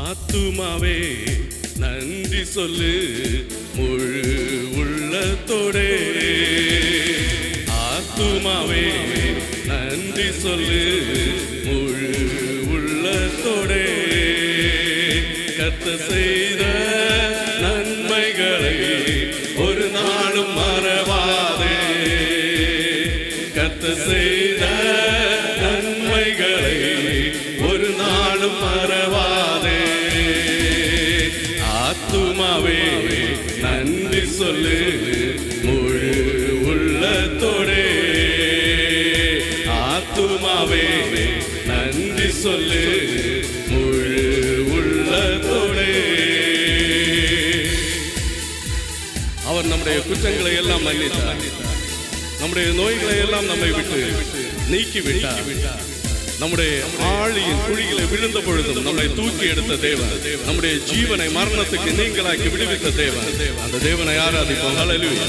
ஆத்துமாவே நன்றி சொல்லு முழு உள்ளத்தோடே. ஆத்துமாவே நன்றி சொல்லு முழு உள்ளத்தோடே. கர்த்தர் செய்த நன்மைகளை ஒரு நாளும் மறவாதே. கர்த்தர் செய்த நன்மைகளை ஒரு நாளும் மறவாதே. ஆத்துமாவே நன்றி சொல்லு முழு உள்ளத்தோடே. ஆத்துமாவே நன்றி சொல்லு முழு உள்ளத்தோடே. அவர் நம்முடைய குற்றங்களை எல்லாம் மன்னித்தார். நம்முடைய நோய்களை எல்லாம் நம்மை விட்டு நீக்கி விட்டார். நம்முடைய ஆழியின் குழியில விழுந்த பொழுதும் நம்மை தூக்கி எடுத்த தேவன், நம்முடைய ஜீவனை மரணத்துக்கு நீங்களாக்கி விடுவித்த தேவன். அந்த தேவனை ஆராதிப்போம். ஹல்லேலூயா.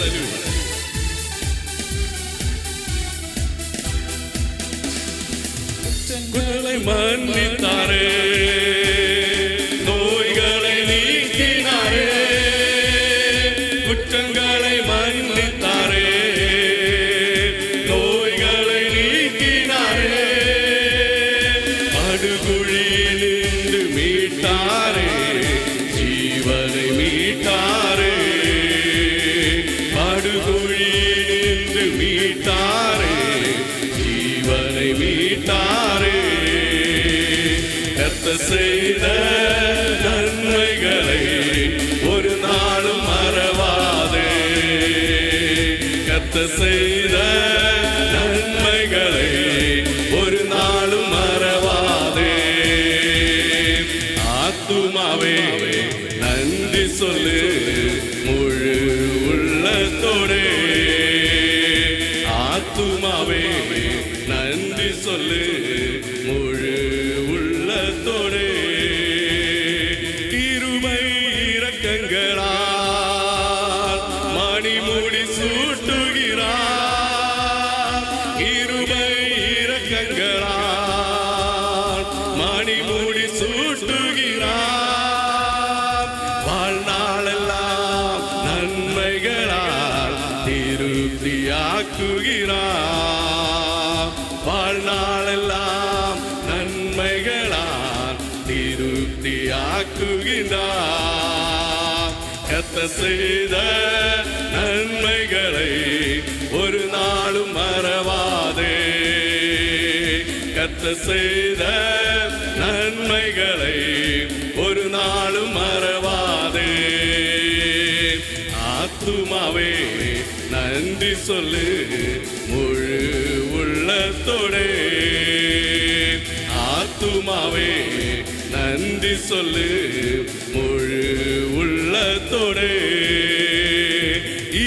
குற்றங்களை மன்னித்தாரே, நோய்களை நீக்கினாரே. குற்றங்களை மன்னித்தாரே, நோய்களை நீக்கினாரே. படுகுழியிலிருந்து மீட்டாரே, ஜீவனை மீட்டாரே. படுகுழியிலிருந்து மீட்டாரே, ஜீவனை மீட்டாரே. கர்த்தர் செய்த நன்மைகளை ஒரு நாளும் மறவாதே. கர்த்தர் செய்த நன்மைகளை ஒரு நாளும் மறவாதே. ஆத்துமாவே நன்றி சொல்லு முழு உள்ளத்தோடே. ஆத்துமாவே நன்றி சொல்லு முழு உள்ளத்தோடே. கிருபை இரக்கங்களால் மணிமுடி சூட்டுகிறார். கிருபை இரக்கங்களால் மணிமுடி சூட்டுகிறார். வாழ்நாளெல்லாம் நன்மைகளால் திருப்தியாக்குகிறார். வாழ்நாளெல்லாம் நன்மைகளால் திருப்தியாக்குகிறார். கர்த்தர் செய்த நன்மைகளை ஒரு நாளும் மறவாதே. கர்த்தர் செய்த நன்மைகளை ஒரு நாளும் மறவாதே. ஆத்துமாவே நன்றி சொல்லு முழு உள்ளத்தோடே. ஆத்துமாவே நன்றி சொல்லு முழு உள்ளத்தோடே.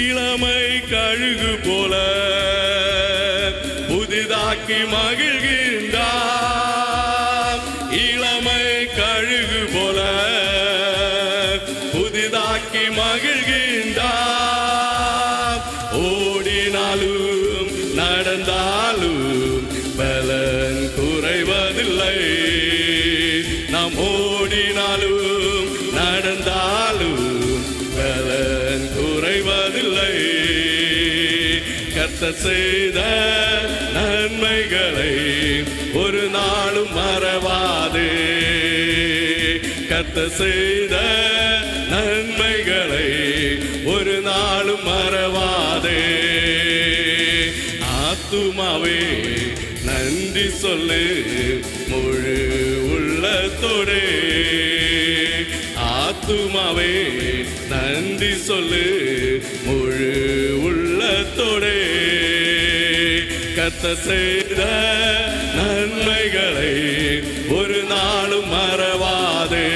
இளமை கழுகு போல புதிதாக்கி மகிழ்கின்றார். இளமை கழுகு போல புதிதாக்கி மகிழ்கின்றார். ஓடினாலும் நடந்தாலும் பலன் குறைவதில்லை. நாம் ஓடினாலும் நடந்தாலும் பலன் குறைவதில்லை. கர்த்தர் செய்த நன்மைகளை ஒரு நாளும் மறவாதே. கர்த்தர் செய்த நன்மைகளை ஒரு நாளும் மறவாதே. ஆத்துமாவே நன்றி சொல்லு முழு உள்ளத்தோடே. ஆத்துமாவே நன்றி சொல்லு முழு உள்ளத்தோடே. கர்த்தர் செய்த நன்மைகளை ஒரு நாளும் மறவாதே.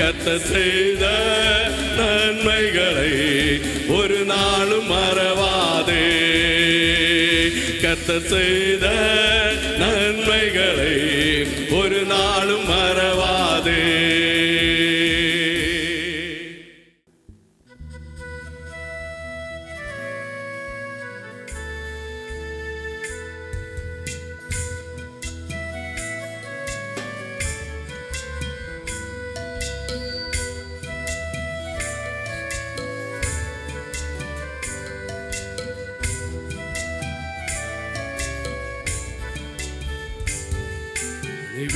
கர்த்தர் செய்த நன்மைகளை ஒரு நாளும் மறவாதே. கர்த்தர் செய்த நன்மைகளை ஒரு நாளும் மறவாதே.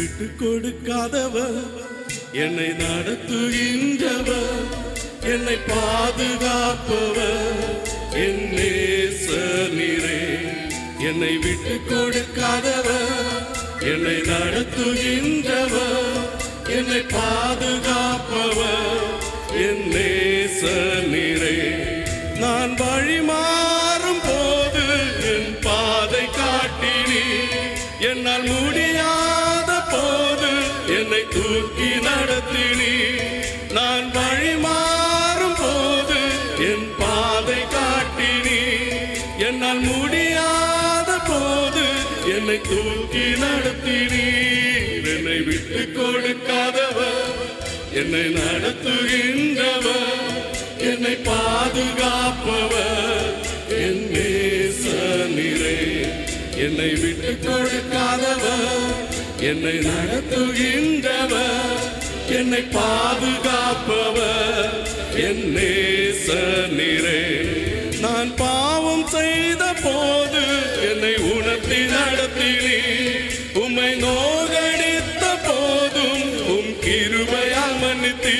விட்டு கொடுக்காதவர், என்னை நடத்துகின்றவர், என்னை பாதுகாப்பவர் என் நேசர் நீரே. என்னை விட்டு கொடுக்காதவர், என்னை நடத்துகின்றவர், என்னை பாதுகாப்பவர் என் நேசர் நீரே. நான் வழி மாறும் போது என் பாதை காட்டினீ, என்னால் முடியாத போது என்னை தூக்கி நடத்தினீ. நான் வழி மாறும் போது என் பாதை காட்டினீ, என்னால் முடியாத போது என்னை தூக்கி நடத்தினீ. என்னை விட்டு கொடுக்காதவர், என்னை நடத்துகின்றவர், என்னை பாதுகாப்பவர் என் நேசர் நீரே. என்னை விட்டு கொடுக்காதவர், என்னை நடத்துகின்றவர், என்னை பாதுகாப்பவர் என் நேசர் நீரே. நான் பாவம் செய்த போது என்னை உணர்த்தி நடத்தினீ, உம்மை நோகடித்த போதும் உம் கிருபையால் மன்னித்தீ.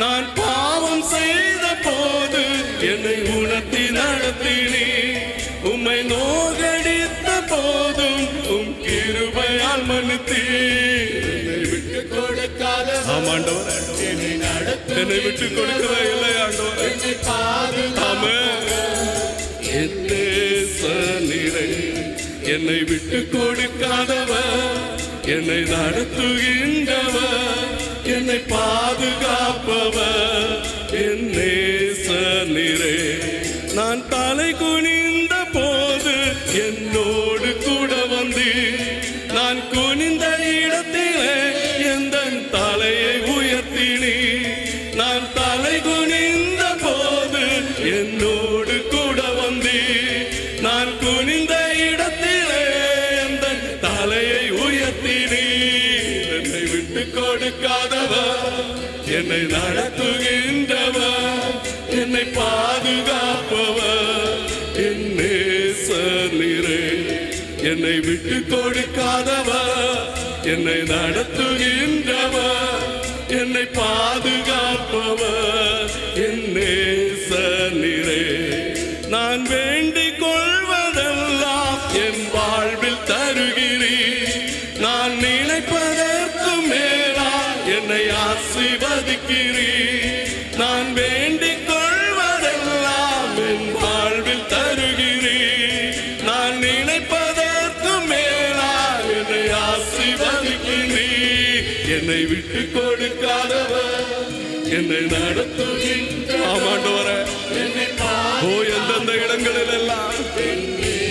நான் பாவம் செய்த போது என்னை உணர்த்தி நடத்தினீ, உம்மை நோகடித்த போதும் உம் கிருபையால் மன்னித்தீ. என்னை விட்டு கொடுக்காத ஆமாண்டவர், என்னை நடத்த, என்னை விட்டு கொடுக்கவே இல்லை ஆண்டவர். என்னை நீரே. என்னை விட்டு கொடுக்காதவர், என்னை நடத்துகின்றவர், என்னை பாதுகாப்பவர் என் நேசர் நீரே. நான் தலை குனிந்த போது என்னோடு கூட வந்தீர், நான் குனிந்த இடத்திலே எந்த தலையை உயர்த்தினீர். நான் தலை குனிந்த போது என்னோடு கூட வந்தீர், நான் குனிந்த இடத்திலே எந்த தலையை உயர்த்தினீர். என்னை விட்டு கொடுக்காதவர், என்னை நடத்துகின்றவர், என்னை பாதுகாப்பவர் என் நேசர் நீரே. என்னை விட்டு கொடுக்காதவர், என்னை நடத்துகின்றவர், என்னை பாதுகாப்பவர் என் நேசர் நீரே. நான் வேண்டிக் கொள்வதெல்லாம் என் வாழ்வில் தருகிறீர், நான் நினைப்பதற்கு மேலா என்னை ஆசீர்வதிக்கிறீர். நான் வேண்டிக் கொள்வதெல்லாம் என் வாழ்வில் தருகிறீர், நான் நினைப்பதற்கு மேலா என்னை ஆசீர்வதிக்கிறீர். என்னை விட்டு கொடுக்காதவர், என்னை நடத்துகின்ற ஆமாண்டவரே. ஓ எந்தெந்த இடங்களில் எல்லாம்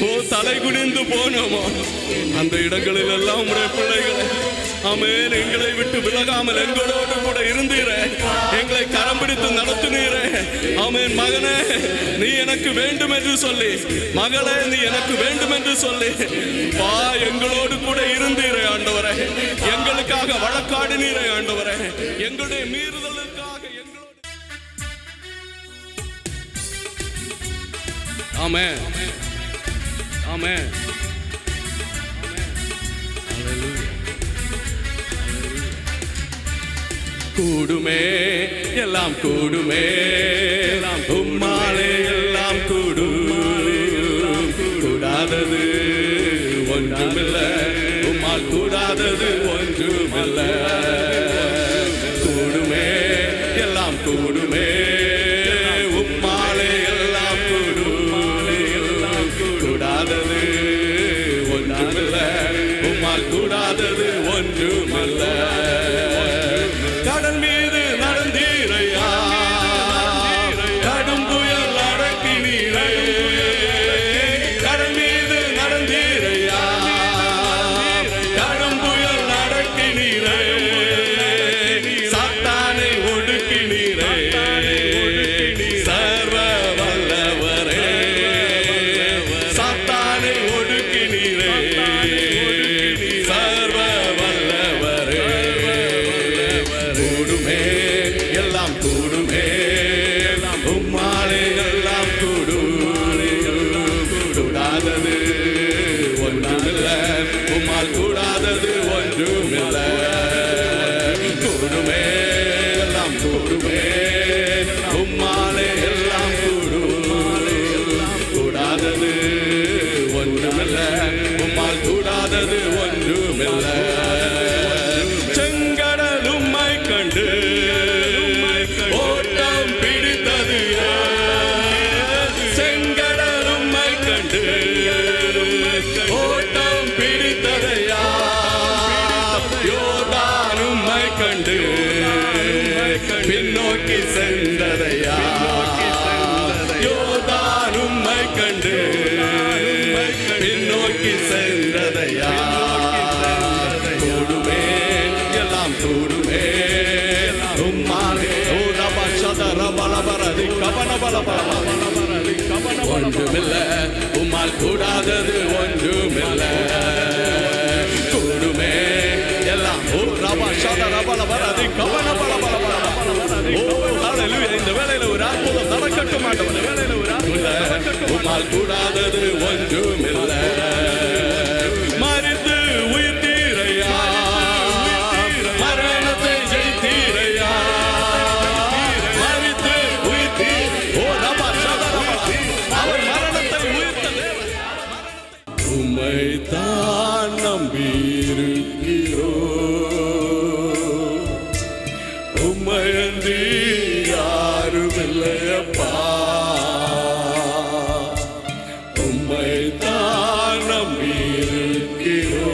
ஓ தலை குனிந்து போனோமோ அந்த இடங்களில் எல்லாம் உங்களுடைய பிள்ளைகளை ஆமென் எங்களை விட்டு விலகாமல் எங்களோடு கூட இருந்தீரே, எங்களை கரம் பிடித்து நடத்துனீரே. ஆமென் மகனே நீ எனக்கு வேண்டும் என்று சொல்லி, மகளே நீ எனக்கு வேண்டும் என்று சொல்லி வா எங்களோடு கூட இருந்தீரே ஆண்டவரே. எங்களுக்காக வழக்காடினீரே ஆண்டவரே, எங்களுடைய மீறுதலுக்காக எங்களோடு. ஆமென் ஆமென். கூடுமே எல்லாம் கூடுமே, உம்மாலே எல்லாம் கூடும். கூடாதது ஒன்றுமில்ல, உம்மால் கூடாதது ஒன்றுமில்ல. கூடுமே எல்லாம் கூடுமே, உம்மாலே எல்லாம் கூடும். கூடாதது ஒன்றுமில்ல, உம்மால் கூடாதது ஒன்றுமில்ல. கடல் மீது நடந்தீரையா, கடும் புயல் அடக்கினீரே. கடல் மீது நடந்தீரையா, கடும் புயல் அடக்கினீரே. சாத்தானை ஒடுக்கினீரே, சர்வ வல்லவரே. சாத்தானை ஒடுக்கினீரே, சர்வ வல்லவரே. கூடுமே கூடுமே எல்லாம் கூடுமே உம்மாலே எல்லாம் கூடாதது ஒன்றுமில்ல உம்மால் கூடாதது ஒன்றுமில்ல செங்கடல் உம்மை கண்டு ஓட்டம் பிடித்தது செங்கடல் உம்மை கண்டு ஓட்டம் பிடித்ததையா யோர்தான் உம்மை கண்டு பின்னோக்கி சென்றதையா யோர்தான் உம்மை கண்டு பின்னோக்கி சென்றதையா கூடுமே எல்லாம் கூடுமே உம்மாலே ஒன்றுமில்ல உம்மால் கூடாதது ஒன்றுமில்ல கூடுமே எல்லாம் இந்த வேலையில ஒரு அற்புதம் நடக்கட்டும் மாட்டோம் உம்மால் கூடாதது ஒன்றுமில்ல மரித்து உயிர் தீரையா மரணத்தை ஜெயித்தீரையா மரித்து உயிர் அவர் மரணத்தை உயிர்த்த உம்மை தான் நம்பியிருக்கிறோ உம்மையன்றி யாரும் இல்லையப்பா உம்மை தான் நம்பியிருக்கிறோ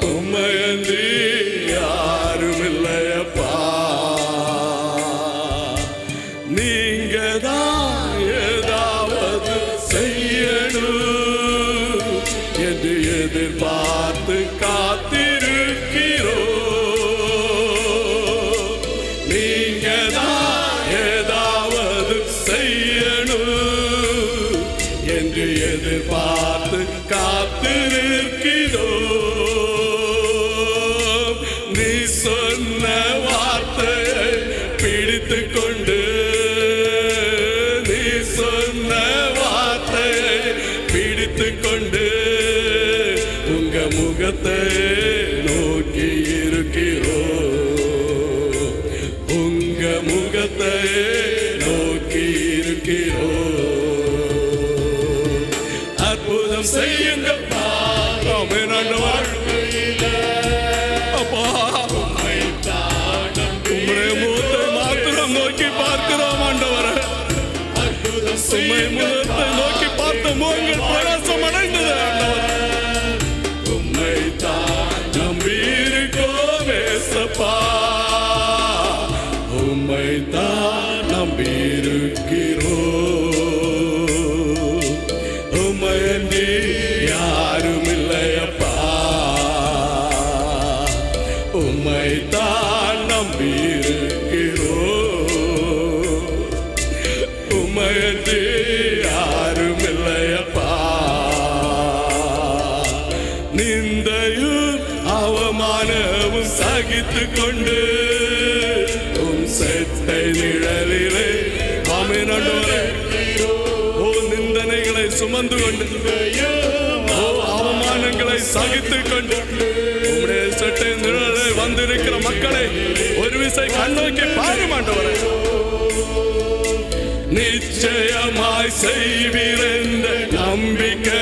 உம்மையன்றி யாரும் இல்லையப்பா நீங்க தான் ஏதாவது செய்யணும் என்று எதிர்பார்த்து காத்திருக்கிறோ நீங்க தான் ஏதாவது செய்யணும் என்று எதிர்பார்த்து காத்திருக்கிறோ நீ சொன்ன வார்த்தையை பிடித்து கொண்டு நீ சொன்ன வார்த்தையை பிடித்து கொண்டு உங்க முகத்தை நோக்கி இருக்கிறோ உங்க முகத்தை நோக்கி இருக்கிறோ அற்புதம் செய்யுங்கப்பா வாழ்க்கையில அப்பா உம்முடைய முகத்தை மாத்திரம் நோக்கி பார்க்கிறோம் ஆண்டவரே உம்மை முகத்தை நோக்கி பார்த்த முகங்கள் பிரகாசம் அடைந்தது ஆண்டவரே உம்மை தான் நம்பியிருக்கோம் ஏசப்பா உம்மை தான் நம்பியிருக்கிறோம் உம்மையன்றி யாரும் இல்லையப்பா உம்மை தான் நம்பியிருக்கிறோம் உம்மையன்றி யாரும் இல்லையப்பா நிந்தையும் அவமானமும் சகித்து கொண்டு செட்டை நிழலிலே ஆமென் ஓ நிந்தனைகளை சுமந்து கொண்டு ஓ அவமானங்களை சகித்துக் கொண்டு உம்முடைய செட்டை நிழலை வந்திருக்கிற மக்களை ஒரு விசை கண்ணோக்கி பாரும் ஆண்டவரே நிச்சயமாய் செய்வீர் என்ற நம்பிக்கை